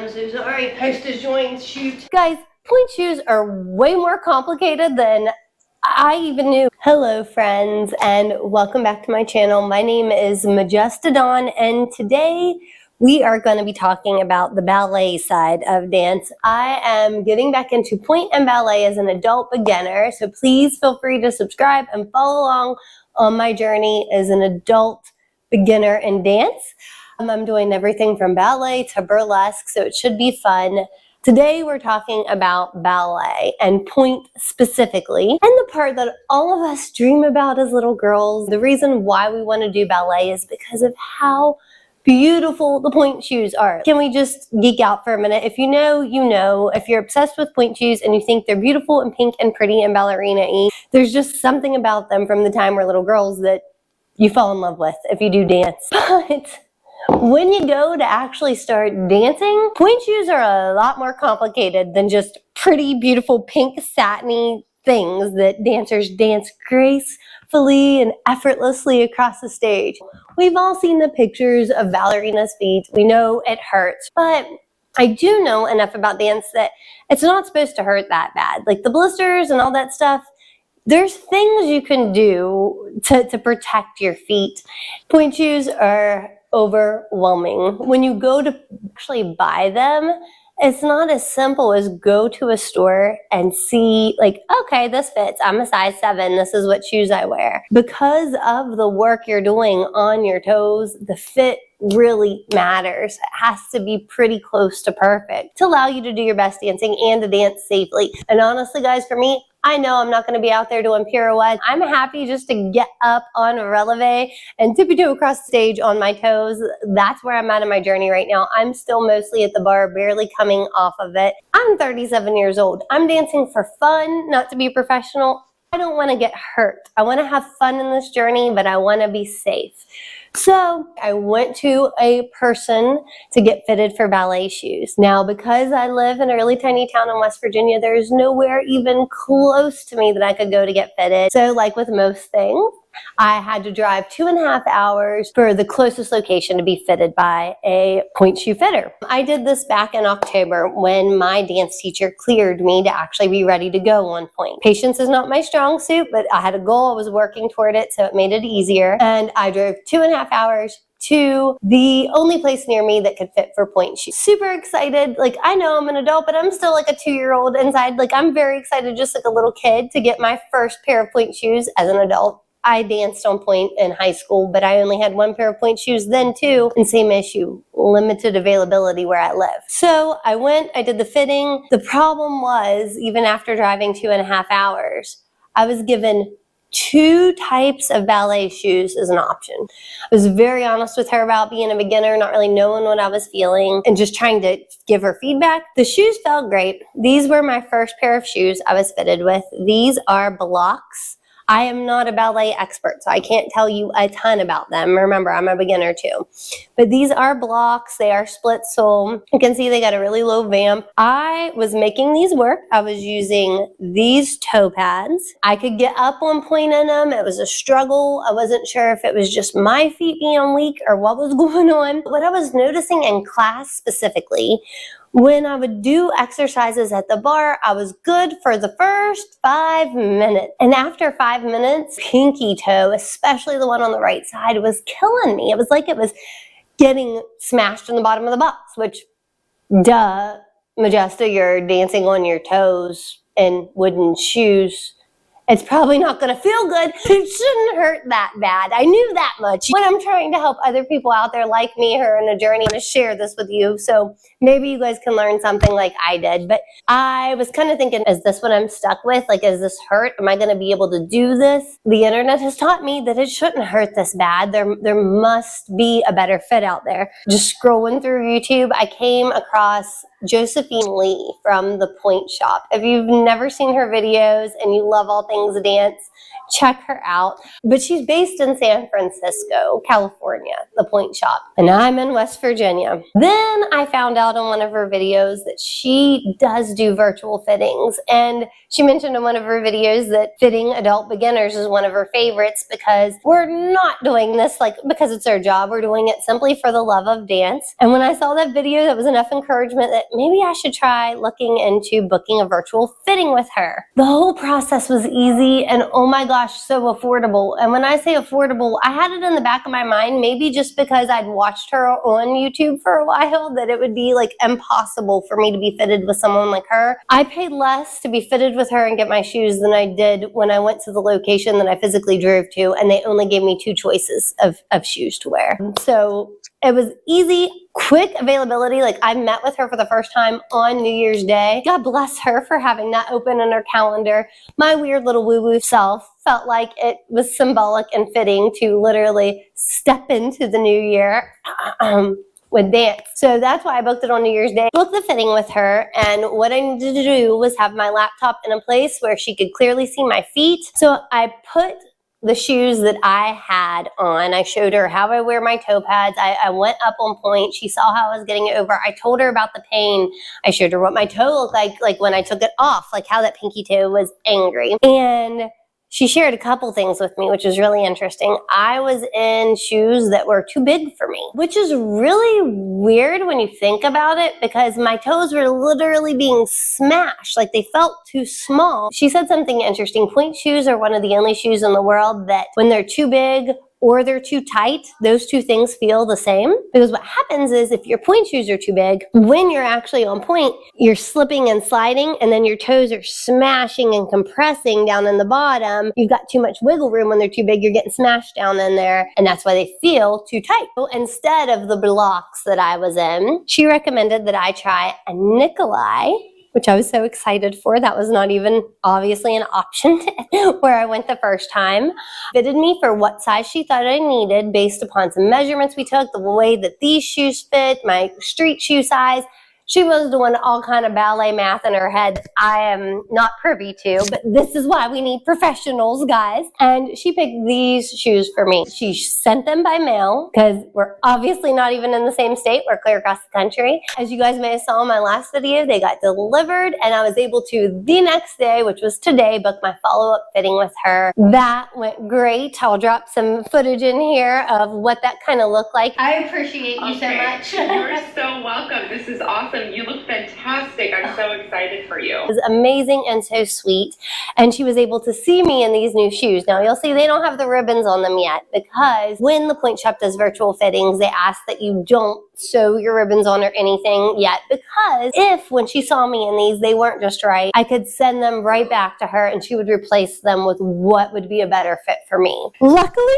I'm so sorry. Hostess joins, shoot. Guys, pointe shoes are way more complicated than I even knew. Hello friends, and welcome back to my channel. My name is Majestadon, and today we are going to be talking about the ballet side of dance. I am getting back into pointe and ballet as an adult beginner, so please feel free to subscribe and follow along on my journey as an adult beginner in dance. I'm doing everything from ballet to burlesque, so it should be fun. Today we're talking about ballet and pointe specifically, and the part that all of us dream about as little girls. The reason why we want to do ballet is because of how beautiful the pointe shoes are. Can we just geek out for a minute? If you know, you know. If you're obsessed with pointe shoes and you think they're beautiful and pink and pretty and ballerina-y, there's just something about them from the time we're little girls that you fall in love with if you do dance. But when you go to actually start dancing, pointe shoes are a lot more complicated than just pretty, beautiful, pink, satiny things that dancers dance gracefully and effortlessly across the stage. We've all seen the pictures of ballerinas' feet. We know it hurts, but I do know enough about dance that it's not supposed to hurt that bad. Like the blisters and all that stuff, there's things you can do to protect your feet. Pointe shoes are overwhelming. When you go to actually buy them, it's not as simple as go to a store and see like, okay, this fits. I'm a size 7. This is what shoes I wear. Because of the work you're doing on your toes, the fit really matters. It has to be pretty close to perfect to allow you to do your best dancing and to dance safely. And honestly, guys, for me, I know I'm not going to be out there doing pirouettes. I'm happy just to get up on a releve and tippy-toe across the stage on my toes. That's where I'm at in my journey right now. I'm still mostly at the bar, barely coming off of it. I'm 37 years old. I'm dancing for fun, not to be a professional. I don't want to get hurt. I want to have fun in this journey, but I want to be safe. So I went to a person to get fitted for ballet shoes. Now, because I live in a really tiny town in West Virginia, there's nowhere even close to me that I could go to get fitted. So like with most things, I had to drive 2.5 hours for the closest location to be fitted by a pointe shoe fitter. I did this back in October when my dance teacher cleared me to actually be ready to go on pointe. Patience is not my strong suit, but I had a goal. I was working toward it, so it made it easier. And I drove 2.5 hours to the only place near me that could fit for pointe shoes. Super excited. Like, I know I'm an adult, but I'm still like a 2-year-old inside. Like, I'm very excited, just like a little kid, to get my first pair of pointe shoes as an adult. I danced on pointe in high school, but I only had 1 pair of pointe shoes then too, and same issue, limited availability where I live. So I went, I did the fitting. The problem was, even after driving 2.5 hours, I was given 2 types of ballet shoes as an option. I was very honest with her about being a beginner, not really knowing what I was feeling, and just trying to give her feedback. The shoes felt great. These were my first pair of shoes I was fitted with. These are blocks. I am not a ballet expert, so I can't tell you a ton about them. Remember, I'm a beginner too. But these are blocks. They are split sole. You can see they got a really low vamp. I was making these work. I was using these toe pads. I could get up on pointe in them. It was a struggle. I wasn't sure if it was just my feet being weak or what was going on. What I was noticing in class specifically, when I would do exercises at the bar, I was good for the first 5 minutes. And after 5 minutes, pinky toe, especially the one on the right side, was killing me. It was like it was getting smashed in the bottom of the box, which, duh, Majesta, you're dancing on your toes in wooden shoes. It's probably not going to feel good. It shouldn't hurt that bad. I knew that much. But I'm trying to help other people out there like me who are in a journey to share this with you. So maybe you guys can learn something like I did. But I was kind of thinking, is this what I'm stuck with? Like, is this hurt? Am I going to be able to do this? The internet has taught me that it shouldn't hurt this bad. There must be a better fit out there. Just scrolling through YouTube, I came across Josephine Lee from the Pointe Shop. If you've never seen her videos and you love all things dance, check her out. But she's based in San Francisco, California, the Pointe Shop. And I'm in West Virginia. Then I found out on one of her videos that she does do virtual fittings. And she mentioned in one of her videos that fitting adult beginners is one of her favorites because we're not doing this like because it's our job. We're doing it simply for the love of dance. And when I saw that video, that was enough encouragement that maybe I should try looking into booking a virtual fitting with her. The whole process was easy and oh my gosh, so affordable. And when I say affordable, I had it in the back of my mind, maybe just because I'd watched her on YouTube for a while, that it would be like impossible for me to be fitted with someone like her. I paid less to be fitted with her and get my shoes than I did when I went to the location that I physically drove to, and they only gave me 2 choices of shoes to wear. So it was easy, quick availability. Like I met with her for the first time on New Year's Day. God bless her for having that open in her calendar. My weird little woo-woo self felt like it was symbolic and fitting to literally step into the new year with dance. So that's why I booked it on New Year's Day. Booked the fitting with her, and what I needed to do was have my laptop in a place where she could clearly see my feet. So I put the shoes that I had on. I showed her how I wear my toe pads. I went up on point. She saw how I was getting it over. I told her about the pain. I showed her what my toe looked like when I took it off, like how that pinky toe was angry. And she shared a couple things with me, which was really interesting. I was in shoes that were too big for me, which is really weird when you think about it because my toes were literally being smashed, like they felt too small. She said something interesting. Pointe shoes are one of the only shoes in the world that when they're too big or they're too tight, those two things feel the same. Because what happens is if your pointe shoes are too big, when you're actually on point, you're slipping and sliding, and then your toes are smashing and compressing down in the bottom. You've got too much wiggle room when they're too big, you're getting smashed down in there, and that's why they feel too tight. So instead of the blocks that I was in, she recommended that I try a Nikolai, which I was so excited for. That was not even obviously an option where I went the first time. Fitted me for what size she thought I needed based upon some measurements we took, the way that these shoes fit, my street shoe size. She was doing all kind of ballet math in her head I am not privy to, but this is why we need professionals, guys. And she picked these shoes for me. She sent them by mail because we're obviously not even in the same state. We're clear across the country. As you guys may have saw in my last video, they got delivered and I was able to the next day, which was today, book my follow-up fitting with her. That went great. I'll drop some footage in here of what that kind of looked like. I appreciate you so much. You're so welcome. This is awesome. You look fantastic. I'm so excited for you. It was amazing and so sweet. And she was able to see me in these new shoes. Now you'll see they don't have the ribbons on them yet because when the Pointe Shop does virtual fittings, they ask that you don't sew your ribbons on or anything yet, because if when she saw me in these, they weren't just right, I could send them right back to her and she would replace them with what would be a better fit for me. Luckily,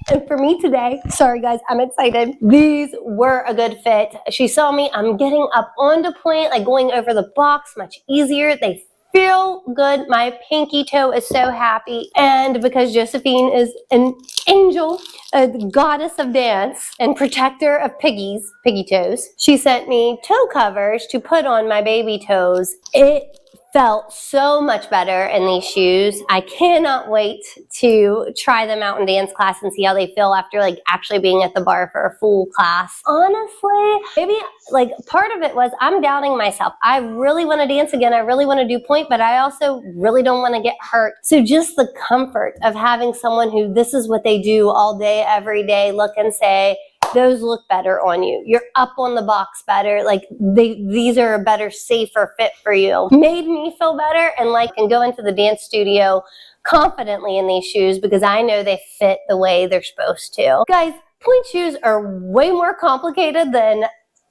and for me today, sorry guys, I'm excited, these were a good fit. She saw me, I'm getting up onto point, like going over the box much easier. They feel good. My pinky toe is so happy. And because Josephine is an angel, a goddess of dance and protector of piggy toes, she sent me toe covers to put on my baby toes. It felt so much better in these shoes. I cannot wait to try them out in dance class and see how they feel after like actually being at the bar for a full class. Honestly, maybe like part of it was I'm doubting myself. I really want to dance again. I really want to do point, but I also really don't want to get hurt. So just the comfort of having someone who this is what they do all day, every day, look and say, those look better on you. You're up on the box better. Like these are a better, safer fit for you. Made me feel better and like can go into the dance studio confidently in these shoes because I know they fit the way they're supposed to. Guys, point shoes are way more complicated than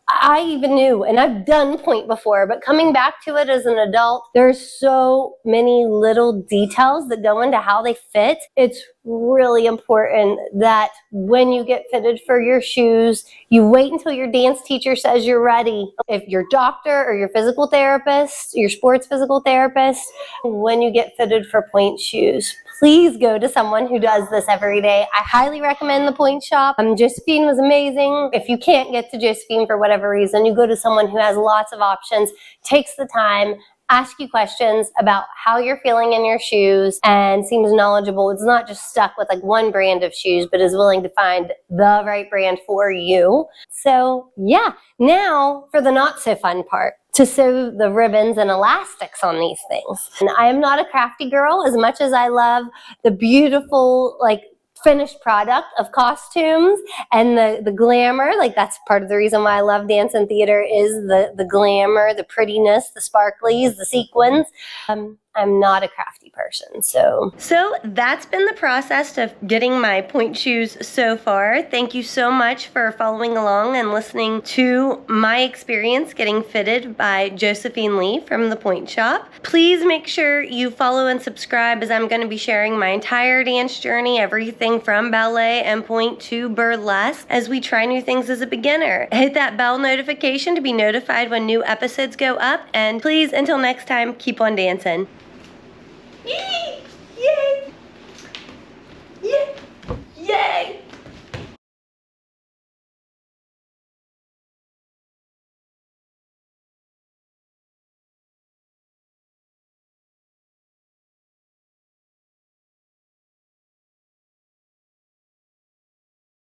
I even knew, and I've done point before, but coming back to it as an adult, there's so many little details that go into how they fit. It's really important that when you get fitted for your shoes, you wait until your dance teacher says you're ready. If your doctor or your physical therapist, your sports physical therapist, when you get fitted for point shoes, please go to someone who does this every day. I highly recommend the Pointe Shop. Josephine was amazing. If you can't get to Josephine for whatever whatever reason, you go to someone who has lots of options, takes the time, ask you questions about how you're feeling in your shoes, and seems knowledgeable. It's not just stuck with like one brand of shoes, but is willing to find the right brand for you. So yeah, now for the not so fun part, to sew the ribbons and elastics on these things. And I am not a crafty girl as much as I love the beautiful, like, finished product of costumes and the glamour. Like, that's part of the reason why I love dance and theater, is the glamour, the prettiness, the sparklies, the sequins. I'm not a crafty person. So that's been the process of getting my pointe shoes so far. Thank you so much for following along and listening to my experience getting fitted by Josephine Lee from the Pointe Shop. Please make sure you follow and subscribe, as I'm going to be sharing my entire dance journey, everything from ballet and pointe to burlesque, as we try new things as a beginner. Hit that bell notification to be notified when new episodes go up, and please, until next time, keep on dancing. Yay! Yay! Yay! Yay!